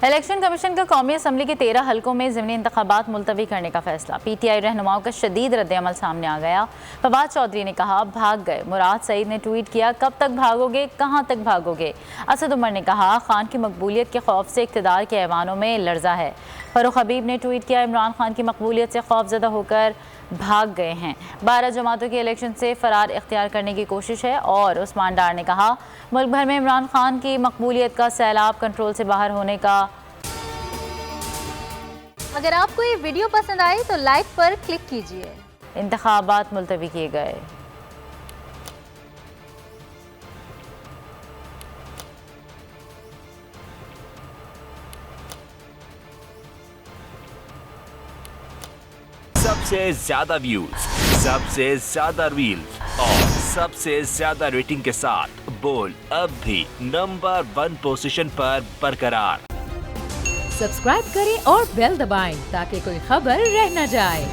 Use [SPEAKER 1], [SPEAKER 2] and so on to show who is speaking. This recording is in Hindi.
[SPEAKER 1] इलेक्शन कमीशन का कौमी असम्बली के 13 हलकों में ज़िमनी इंतखाबात मुलतवी करने का फैसला। PTI रहनुमाओं का शदीद रद्द-ए-अमल सामने आ गया। फवाद चौधरी ने कहा भाग गए। मुराद सईद ने ट्वीट किया कब तक भागोगे, कहां तक भागोगे। असद उमर ने कहा खान की मकबूलियत के खौफ से इक़्तिदार के ऐवानों में लर्जा है। फरूख हबीब ने ट्वीट किया इमरान खान की मकबूलियत से खौफजदा होकर भाग गए हैं। 12 जमातों के इलेक्शन से फरार इख्तियार करने की कोशिश है। और उस्मान डार ने कहा मुल्क भर में इमरान खान की मकबूलियत का सैलाब कंट्रोल से बाहर होने का।
[SPEAKER 2] अगर आपको ये वीडियो पसंद आई तो लाइक पर क्लिक कीजिए।
[SPEAKER 1] इंतखाबात मुलतवी किए गए।
[SPEAKER 3] सबसे ज्यादा व्यूज, सबसे ज्यादा रील्स और सबसे ज्यादा रेटिंग के साथ बोल अब भी नंबर 1 पोजीशन पर बरकरार।
[SPEAKER 4] सब्सक्राइब करें और बेल दबाएं ताकि कोई खबर रह न जाए।